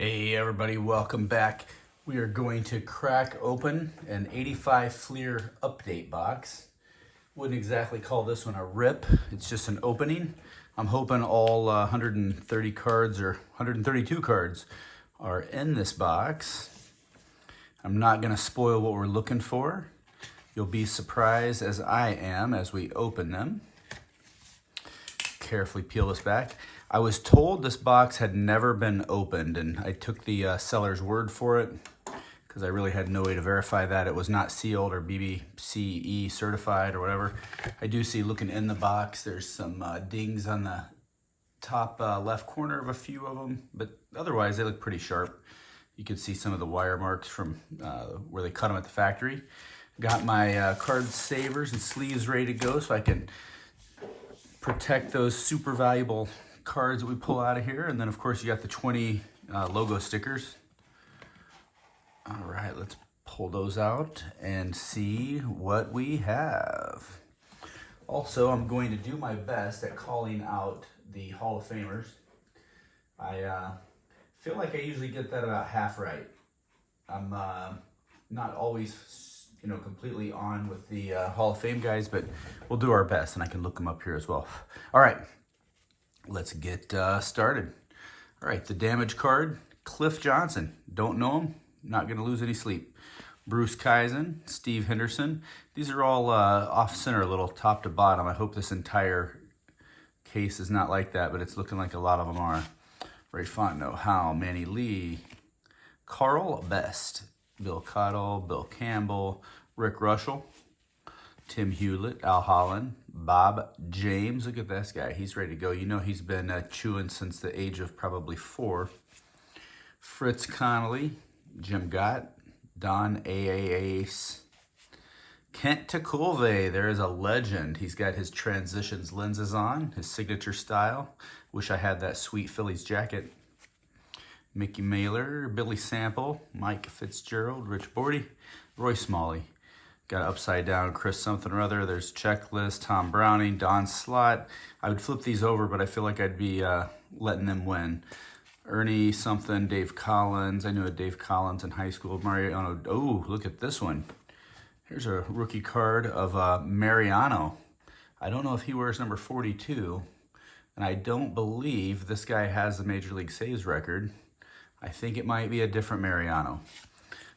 Hey everybody, welcome back. We are going to crack open an 85 Fleer update box. Wouldn't exactly call this one a rip, it's just an opening. I'm hoping all 130 cards or 132 cards are in this box. I'm not gonna spoil what we're looking for. You'll be surprised as I am as we open them. Carefully peel this back. I was told this box had never been opened, and I took the seller's word for it because I really had no way to verify that it was not sealed or BBCE certified or whatever. I do see, looking in the box, there's some dings on the top left corner of a few of them, but otherwise they look pretty sharp. You can see some of the wire marks from where they cut them at the factory. Got my card savers and sleeves ready to go so I can protect those super valuable cards that we pull out of here. And then of course you got the 20 logo stickers. All right, let's pull those out and see what we have. Also, I'm going to do my best at calling out the Hall of Famers. I feel like I usually get that about half right. I'm not always, completely on with the Hall of Fame guys, but we'll do our best, and I can look them up here as well. All right, let's get started. All right, the damage card, Cliff Johnson. Don't know him, not gonna lose any sleep. Bruce Kaizen, Steve Henderson. These are all off center, a little top to bottom. I hope this entire case is not like that, but it's looking like a lot of them are. Ray Fontenot, Howe, Manny Lee, Carl Best, Bill Cottle, Bill Campbell, Rick Russell, Tim Hewlett, Al Holland, Bob James. Look at this guy. He's ready to go. You know he's been chewing since the age of probably 4. Fritz Connolly, Jim Gott, Don Ace, Kent Tekulve. There is a legend. He's got his transitions lenses on, his signature style. Wish I had that sweet Phillies jacket. Mickey Mailer, Billy Sample, Mike Fitzgerald, Rich Bordy, Roy Smalley. Got upside down Chris something or other. There's Checklist, Tom Browning, Don Slott. I would flip these over, but I feel like I'd be letting them win. Ernie something, Dave Collins. I knew a Dave Collins in high school. Mariano. Oh, look at this one. Here's a rookie card of Mariano. I don't know if he wears number 42, and I don't believe this guy has the Major League Saves record. I think it might be a different Mariano.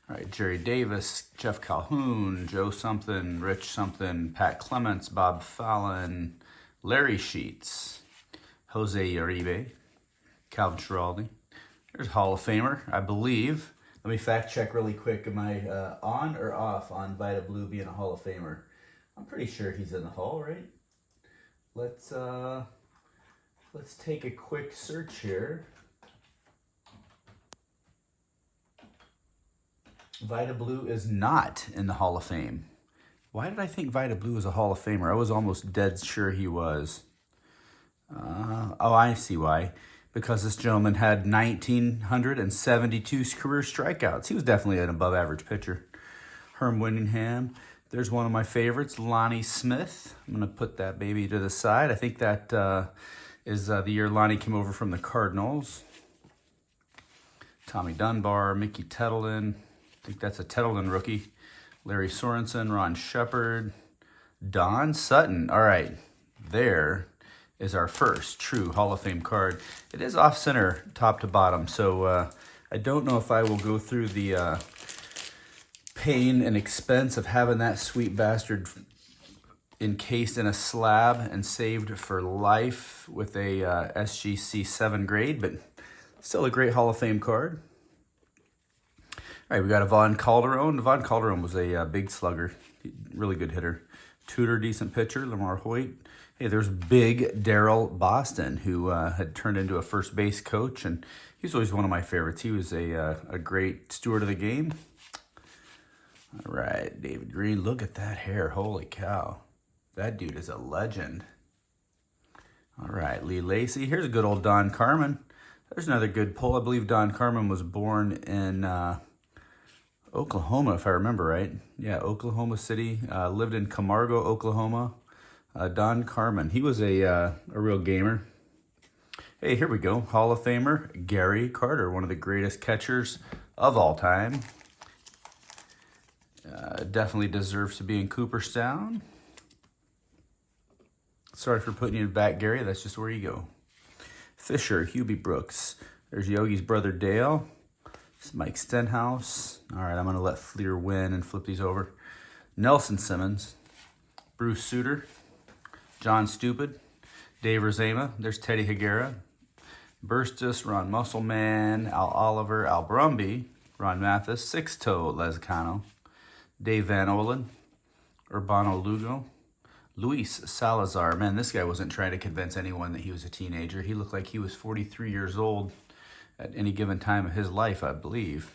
All right, Jerry Davis, Jeff Calhoun, Joe something, Rich something, Pat Clements, Bob Fallon, Larry Sheets, Jose Uribe, Calvin Schiraldi. There's Hall of Famer, I believe. Let me fact check really quick. Am I on or off on Vida Blue being a Hall of Famer? I'm pretty sure he's in the Hall, right? Let's take a quick search here. Vida Blue is not in the Hall of Fame. Why did I think Vida Blue was a Hall of Famer? I was almost dead sure he was. Oh, I see why. Because this gentleman had 1,972 career strikeouts. He was definitely an above average pitcher. Herm Winningham. There's one of my favorites, Lonnie Smith. I'm going to put that baby to the side. I think that is the year Lonnie came over from the Cardinals. Tommy Dunbar, Mickey Tettleton. I think that's a Tettleton rookie. Larry Sorensen, Ron Shepard, Don Sutton. All right, there is our first true Hall of Fame card. It is off center, top to bottom, so I don't know if I will go through the pain and expense of having that sweet bastard encased in a slab and saved for life with a SGC 7 grade, but still a great Hall of Fame card. All right, we got Ivan Calderon. Ivan Calderon was a big slugger, really good hitter. Tudor, decent pitcher. Lamar Hoyt. Hey, there's big Daryl Boston, who had turned into a first base coach, and he's always one of my favorites. He was a great steward of the game. All right, David Green. Look at that hair. Holy cow. That dude is a legend. All right, Lee Lacy. Here's a good old Don Carmen. There's another good pull. I believe Don Carmen was born in Oklahoma, if I remember right. Yeah, Oklahoma City. Lived in Camargo, Oklahoma. Don Carmen. He was a real gamer. Hey, here we go. Hall of Famer Gary Carter, one of the greatest catchers of all time. Definitely deserves to be in Cooperstown. Sorry for putting you back, Gary. That's just where you go. Fisher, Hubie Brooks. There's Yogi's brother Dale. It's Mike Stenhouse. All right, I'm going to let Fleer win and flip these over. Nelson Simmons. Bruce Sutter. John Stupid. Dave Rozema. There's Teddy Higuera. Burstus, Ron Musselman, Al Oliver, Al Brumby, Ron Mathis, Six-Toe Lezcano, Dave Van Olen, Urbano Lugo, Luis Salazar. Man, this guy wasn't trying to convince anyone that he was a teenager. He looked like he was 43 years old at any given time of his life, I believe.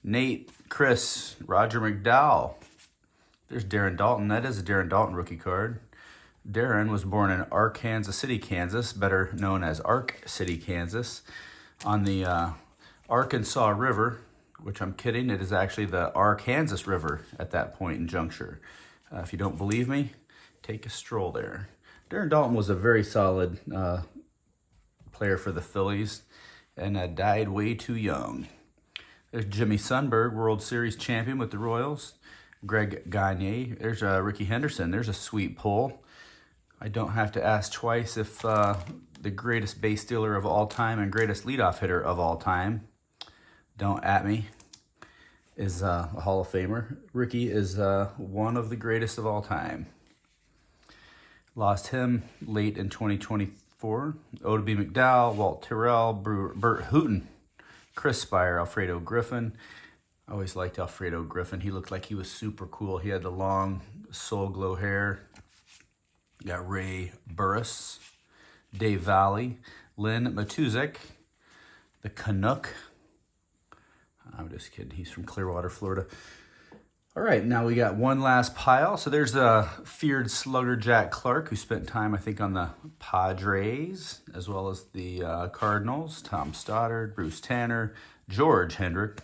Nate, Chris, Roger McDowell. There's Darren Dalton. That is a Darren Dalton rookie card. Darren was born in Arkansas City, Kansas, better known as Ark City, Kansas, on the Arkansas River, which I'm kidding, it is actually the Arkansas River at that point in juncture. If you don't believe me, take a stroll there. Darren Dalton was a very solid player for the Phillies and died way too young. There's Jimmy Sundberg, World Series champion with the Royals. Greg Gagne. There's Ricky Henderson. There's a sweet pull. I don't have to ask twice if the greatest base stealer of all time and greatest leadoff hitter of all time, don't at me, is a Hall of Famer. Ricky is one of the greatest of all time. Lost him late in 2024. Odeby McDowell, Walt Terrell, Bert Hooton, Chris Spire, Alfredo Griffin. I always liked Alfredo Griffin. He looked like he was super cool. He had the long soul glow hair. Got Ray Burris, Dave Valley, Lynn Matuzek, the Canuck. I'm just kidding. He's from Clearwater, Florida. All right, now we got one last pile. So there's feared slugger Jack Clark, who spent time, I think, on the Padres, as well as the Cardinals. Tom Stoddard, Bruce Tanner, George Hendrick,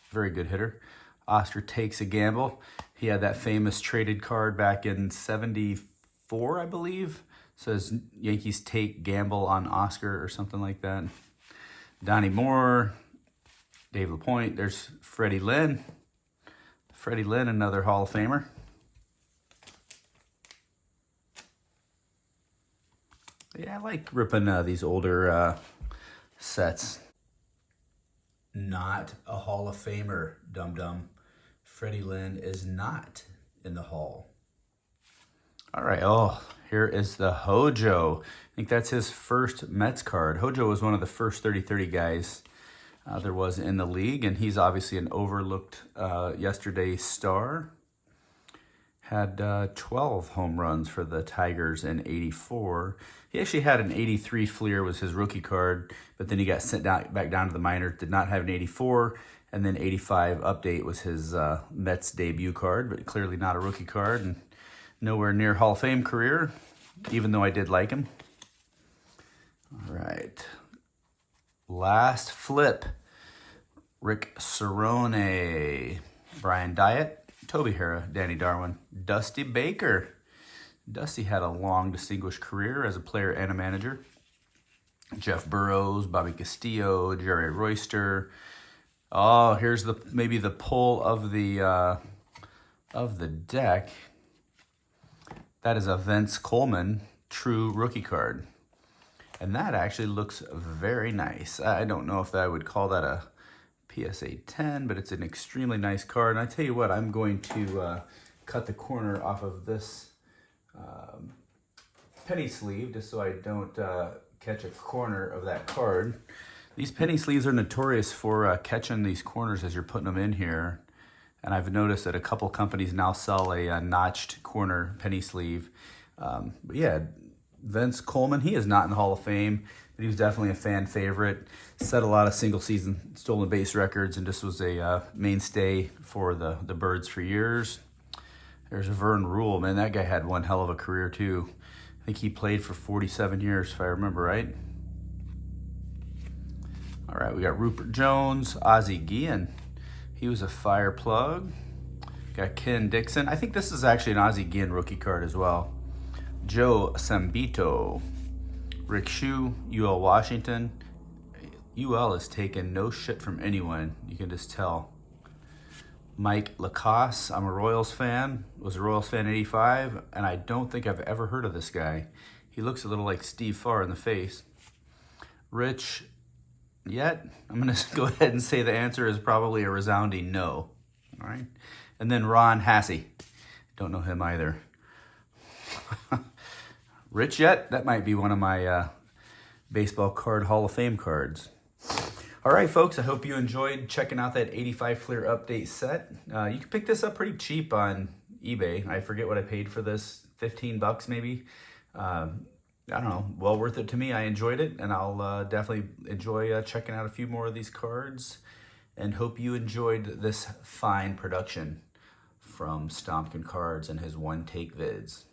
very good hitter. Oscar Takes a Gamble. He had that famous traded card back in '74, I believe. Says Yankees take gamble on Oscar or something like that. Donnie Moore, Dave LaPointe. There's Freddie Lynn. Freddie Lynn, another Hall of Famer. Yeah, I like ripping these older sets. Not a Hall of Famer, dum-dum. Freddie Lynn is not in the Hall. All right, here is the Hojo. I think that's his first Mets card. Hojo was one of the first 30-30 guys there was in the league, and he's obviously an overlooked yesterday star. Had 12 home runs for the Tigers in '84. He actually had an '83 Fleer was his rookie card, but then he got sent back down to the minors, did not have an '84, and then '85 update was his Mets debut card, but clearly not a rookie card, and nowhere near Hall of Fame career, even though I did like him. All right. Last flip. Rick Cerrone, Brian Dyatt, Toby Harrah, Danny Darwin, Dusty Baker. Dusty had a long, distinguished career as a player and a manager. Jeff Burrows, Bobby Castillo, Jerry Royster. Oh, here's maybe the pull of the deck. That is a Vince Coleman true rookie card. And that actually looks very nice. I don't know if I would call that a PSA 10, but it's an extremely nice card. And I tell you what, I'm going to cut the corner off of this penny sleeve just so I don't catch a corner of that card. These penny sleeves are notorious for catching these corners as you're putting them in here. And I've noticed that a couple companies now sell a notched corner penny sleeve. But yeah, Vince Coleman, he is not in the Hall of Fame, but he was definitely a fan favorite. Set a lot of single season stolen base records and just was a mainstay for the Birds for years. There's Vern Rule. Man, that guy had one hell of a career too. I think he played for 47 years if I remember right. All right, we got Rupert Jones, Ozzie Guillen. He was a fire plug. Got Ken Dixon. I think this is actually an Ozzie Guillen rookie card as well. Joe Sambito. Rick Shue, UL Washington. UL is taking no shit from anyone. You can just tell. Mike Lacoste, I'm a Royals fan. Was a Royals fan in '85, and I don't think I've ever heard of this guy. He looks a little like Steve Farr in the face. Rich Yet, I'm going to go ahead and say the answer is probably a resounding no. All right. And then Ron Hassey. Don't know him either. Rich Yet, that might be one of my baseball card Hall of Fame cards. All right, folks, I hope you enjoyed checking out that 85 Fleer update set. You can pick this up pretty cheap on eBay. I forget what I paid for this, 15 bucks maybe. I don't know, well worth it to me. I enjoyed it, and I'll definitely enjoy checking out a few more of these cards, and hope you enjoyed this fine production from Stompkin Cards and his one-take vids.